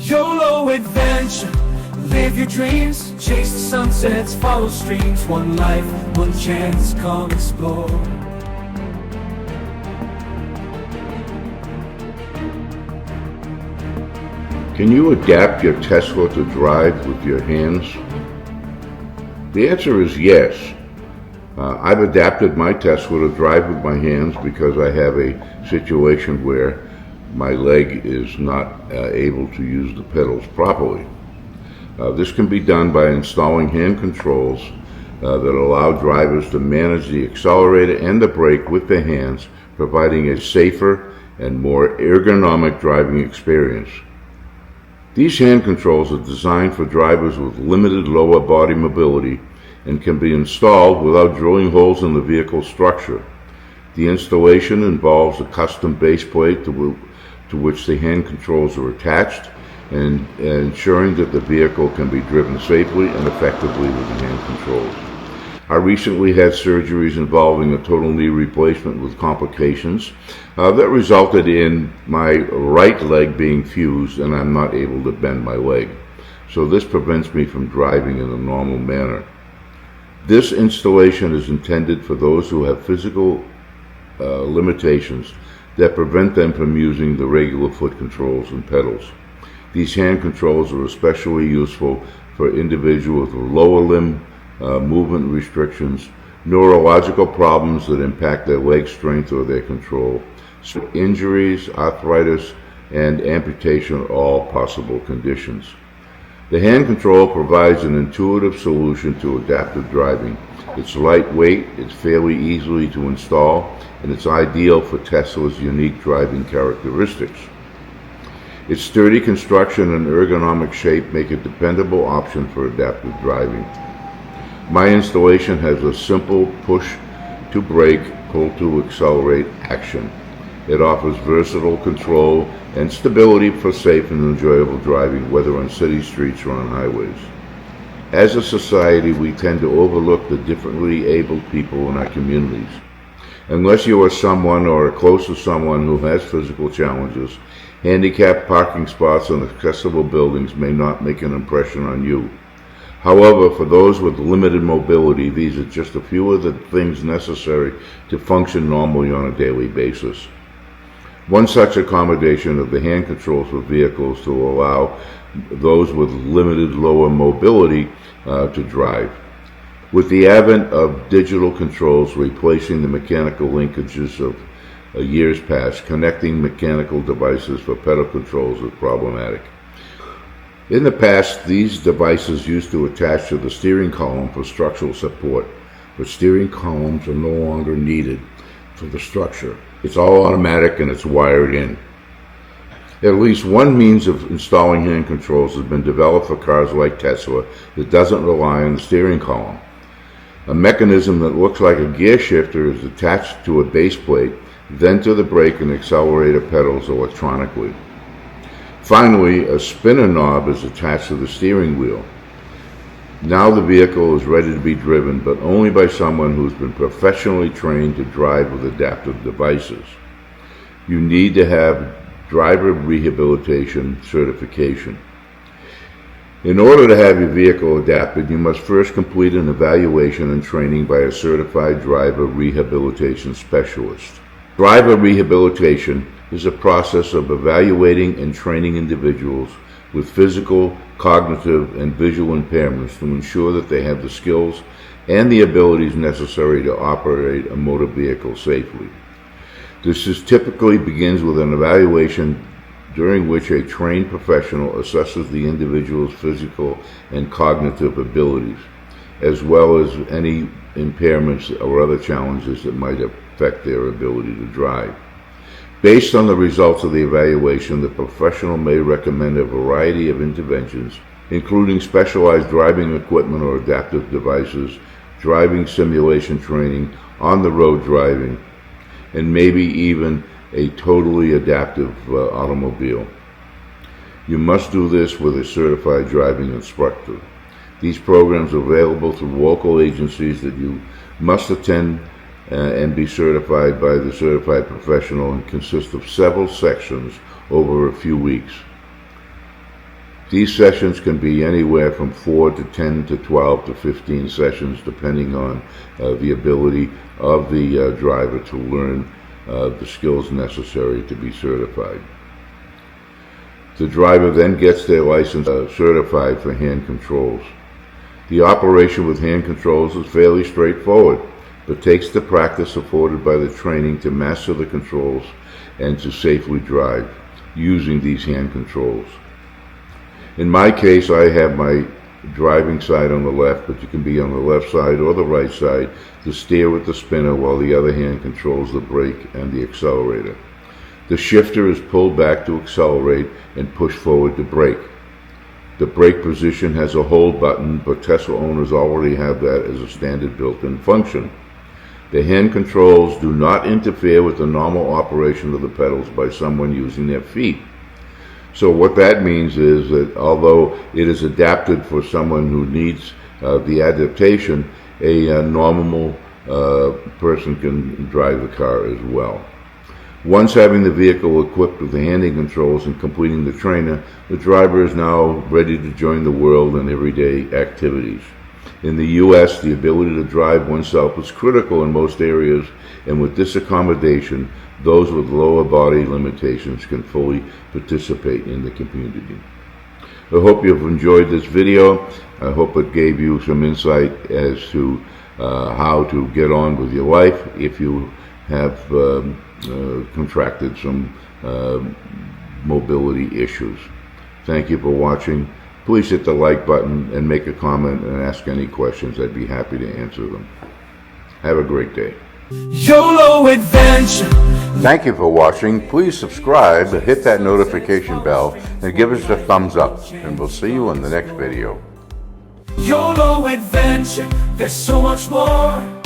YOLO adventure, live your dreams, chase the sunsets, follow streams. One life, one chance, come explore. Can you adapt your Tesla to drive with your hands? The answer is yes. I've adapted my Tesla to drive with my hands because I have a situation where my leg is not able to use the pedals properly. This can be done by installing hand controls that allow drivers to manage the accelerator and the brake with their hands, providing a safer and more ergonomic driving experience. These hand controls are designed for drivers with limited lower body mobility and can be installed without drilling holes in the vehicle structure. The installation involves a custom base plate to which the hand controls are attached, and ensuring that the vehicle can be driven safely and effectively with the hand controls. I recently had surgeries involving a total knee replacement with complications that resulted in my right leg being fused, and I'm not able to bend my leg. So this prevents me from driving in a normal manner. This installation is intended for those who have physical limitations that prevent them from using the regular foot controls and pedals. These hand controls are especially useful for individuals with lower limb movement restrictions, neurological problems that impact their leg strength or their control, injuries, arthritis, and amputation are all possible conditions. The hand control provides an intuitive solution to adaptive driving. It's lightweight, it's fairly easy to install, and it's ideal for Tesla's unique driving characteristics. Its sturdy construction and ergonomic shape make it a dependable option for adaptive driving. My installation has a simple push to brake, pull to accelerate action. It offers versatile control and stability for safe and enjoyable driving, whether on city streets or on highways. As a society, we tend to overlook the differently abled people in our communities. Unless you are someone or are close to someone who has physical challenges, handicapped parking spots and accessible buildings may not make an impression on you. However, for those with limited mobility, these are just a few of the things necessary to function normally on a daily basis. One such accommodation of the hand controls for vehicles to allow those with limited lower mobility to drive. With the advent of digital controls replacing the mechanical linkages of years past, connecting mechanical devices for pedal controls is problematic. In the past, these devices used to attach to the steering column for structural support, but steering columns are no longer needed for the structure. It's all automatic and it's wired in. At least one means of installing hand controls has been developed for cars like Tesla that doesn't rely on the steering column. A mechanism that looks like a gear shifter is attached to a base plate, then to the brake and accelerator pedals electronically. Finally, a spinner knob is attached to the steering wheel. Now the vehicle is ready to be driven, but only by someone who's been professionally trained to drive with adaptive devices. You need to have driver rehabilitation certification. In order to have your vehicle adapted, you must first complete an evaluation and training by a certified driver rehabilitation specialist. Driver rehabilitation is a process of evaluating and training individuals with physical, cognitive, and visual impairments to ensure that they have the skills and the abilities necessary to operate a motor vehicle safely. This typically begins with an evaluation during which a trained professional assesses the individual's physical and cognitive abilities, as well as any impairments or other challenges that might affect their ability to drive. Based on the results of the evaluation, the professional may recommend a variety of interventions, including specialized driving equipment or adaptive devices, driving simulation training, on-the-road driving, and maybe even a totally adaptive automobile. You must do this with a certified driving instructor. These programs are available through local agencies that you must attend and be certified by the certified professional and consist of several sections over a few weeks. These sessions can be anywhere from 4 to 10 to 12 to 15 sessions, depending on the ability of the driver to learn the skills necessary to be certified. The driver then gets their license certified for hand controls. The operation with hand controls is fairly straightforward, but takes the practice afforded by the training to master the controls and to safely drive using these hand controls. In my case, I have my driving side on the left, but you can be on the left side or the right side to steer with the spinner, while the other hand controls the brake and the accelerator. The shifter is pulled back to accelerate and push forward to brake. The brake position has a hold button, but Tesla owners already have that as a standard built-in function. The hand controls do not interfere with the normal operation of the pedals by someone using their feet. So what that means is that although it is adapted for someone who needs the adaptation, a normal person can drive the car as well. Once having the vehicle equipped with the handing controls and completing the trainer, the driver is now ready to join the world in everyday activities. In the U.S., the ability to drive oneself is critical in most areas, and with this accommodation, those with lower body limitations can fully participate in the community. I hope you've enjoyed this video. I hope it gave you some insight as to how to get on with your life if you have contracted some mobility issues. Thank you for watching. Please hit the like button and make a comment and ask any questions. I'd be happy to answer them. Have a great day. YOLO adventure. Thank you for watching. Please subscribe, hit that notification bell, and give us a thumbs up. And we'll see you in the next video. YOLO adventure. There's so much more.